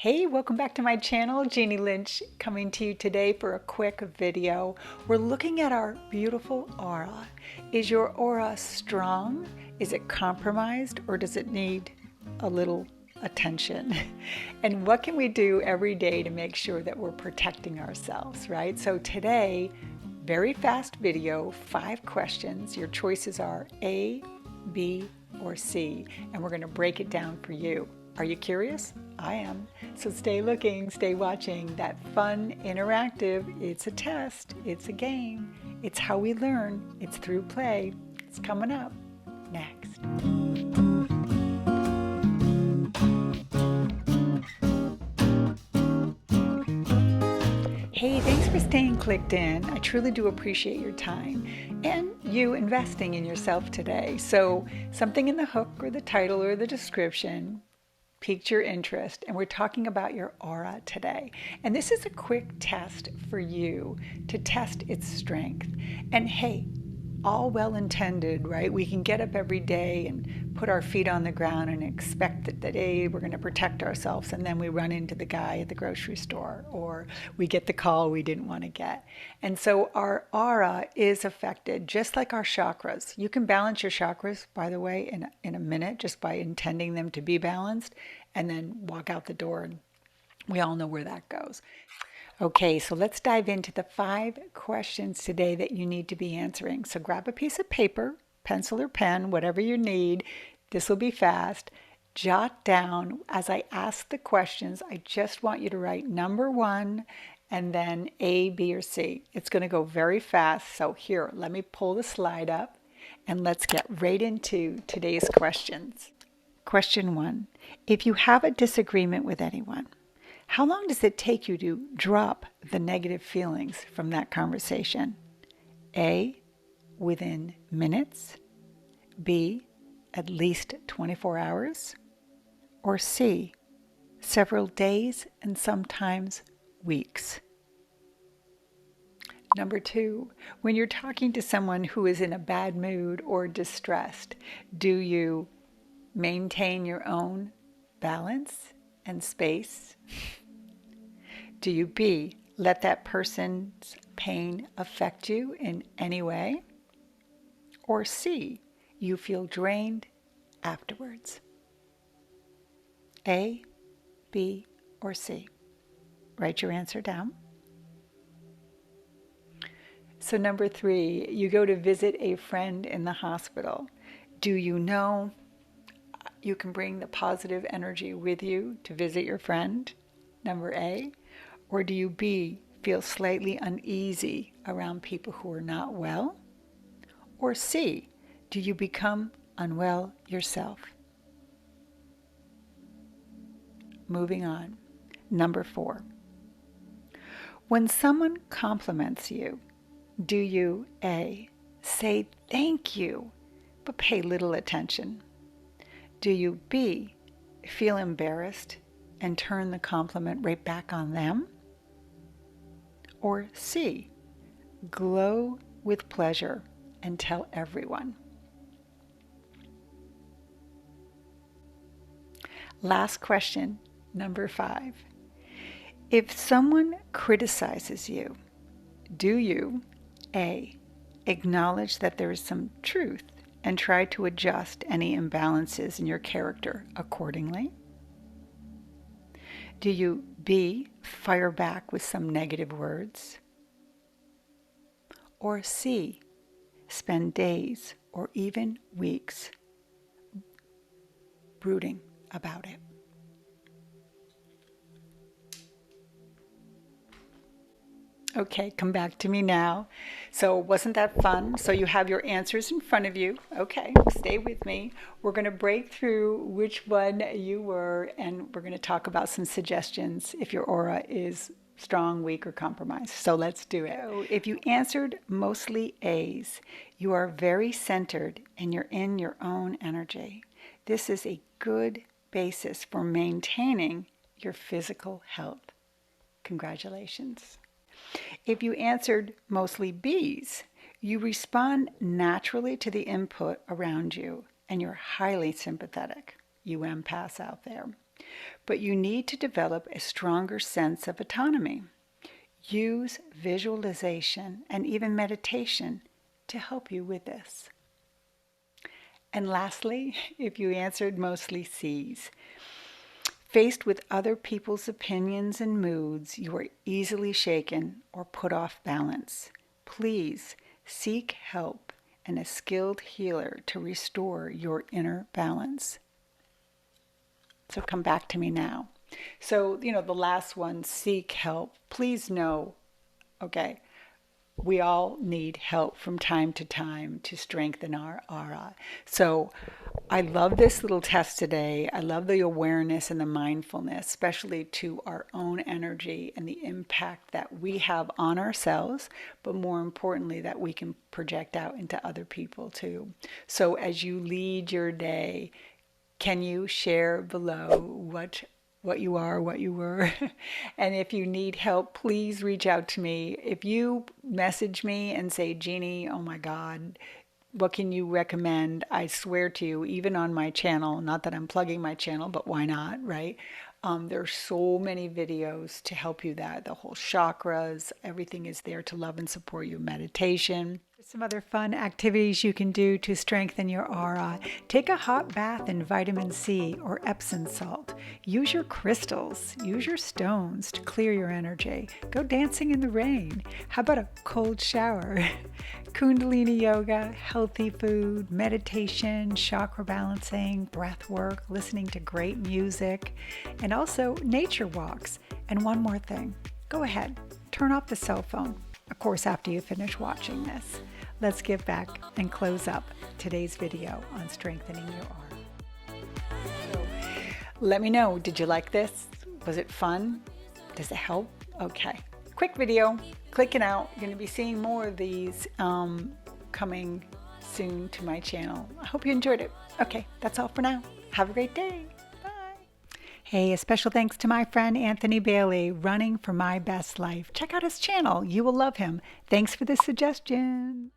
Hey, welcome back to my channel. Jeannie Lynch coming to you today for a quick video. We're looking at our beautiful aura. Is your aura strong? Is it compromised, or does it need a little attention? And what can we do every day to make sure that we're protecting ourselves, right? So today, very fast video, 5 questions. Your choices are A, B, or C, and we're going to break it down for you. Are you curious? I am. So stay looking, stay watching. That fun, interactive, it's a test, it's a game, it's how we learn, it's through play. It's coming up next. Hey, thanks for staying clicked in. I truly do appreciate your time and you investing in yourself today. So something in the hook or the title or the description piqued your interest, and we're talking about your aura today. And this is a quick test for you to test its strength. And hey, all well intended, right? We can get up every day and put our feet on the ground and expect that hey, we're going to protect ourselves, and then we run into the guy at the grocery store, or we get the call we didn't want to get. And so our aura is affected just like our chakras. You can balance your chakras, by the way, in a minute, just by intending them to be balanced, and then walk out the door, and we all know where that goes. Okay, so let's dive into the 5 questions today that you need to be answering. So grab a piece of paper, pencil or pen, whatever you need. This will be fast. Jot down as I ask the questions. I just want you to write number 1 and then A, B, or C. It's going to go very fast. So here, let me pull the slide up and let's get right into today's questions. Question 1. If you have a disagreement with anyone, how long does it take you to drop the negative feelings from that conversation? A, within minutes. B, at least 24 hours. Or C, several days and sometimes weeks. Number 2, when you're talking to someone who is in a bad mood or distressed, do you maintain your own balance and space? Do you B, let that person's pain affect you in any way? Or C, you feel drained afterwards? A, B, or C? Write your answer down. So number 3, you go to visit a friend in the hospital. Do you know you can bring the positive energy with you to visit your friend? Number A. Or do you B, feel slightly uneasy around people who are not well? Or C, do you become unwell yourself? Moving on. Number 4. When someone compliments you, do you A, say thank you, but pay little attention? Do you B, feel embarrassed and turn the compliment right back on them? Or C, glow with pleasure and tell everyone? Last question, number 5. If someone criticizes you, do you A, acknowledge that there is some truth and try to adjust any imbalances in your character accordingly? Do you B, fire back with some negative words? Or C, spend days or even weeks brooding about it? Okay, come back to me now. So wasn't that fun? So you have your answers in front of you. Okay, stay with me. We're going to break through which one you were, and we're going to talk about some suggestions if your aura is strong, weak, or compromised. So let's do it. So if you answered mostly A's, you are very centered and you're in your own energy. This is a good basis for maintaining your physical health. Congratulations. If you answered mostly B's, you respond naturally to the input around you and you're highly sympathetic. You empaths out there. But you need to develop a stronger sense of autonomy. Use visualization and even meditation to help you with this. And lastly, if you answered mostly C's, faced with other people's opinions and moods, you are easily shaken or put off balance. Please seek help and a skilled healer to restore your inner balance. So come back to me now. So, the last one, seek help. Please know, okay, we all need help from time to time to strengthen our aura. So I love this little test today. I love the awareness and the mindfulness, especially to our own energy and the impact that we have on ourselves, but more importantly, that we can project out into other people too. So as you lead your day, can you share below what you are, what you were? And if you need help, please reach out to me. If you message me and say, Jeannie, oh my God, what can you recommend? I swear to you, even on my channel, not that I'm plugging my channel, but why not, right? There's so many videos to help you that. The whole chakras, everything is there to love and support you. Meditation. Some other fun activities you can do to strengthen your aura. Take a hot bath in vitamin C or Epsom salt. Use your crystals. Use your stones to clear your energy. Go dancing in the rain. How about a cold shower? Kundalini yoga, healthy food, meditation, chakra balancing, breath work, listening to great music, and also nature walks. And one more thing, go ahead, turn off the cell phone. Of course, after you finish watching this. Let's get back and close up today's video on strengthening your aura. So, let me know, did you like this? Was it fun? Does it help? Okay. Quick video, clicking out. You're going to be seeing more of these coming soon to my channel. I hope you enjoyed it. Okay, that's all for now. Have a great day. Hey, a special thanks to my friend Anthony Bailey, Running for My Best Life. Check out his channel. You will love him. Thanks for the suggestion.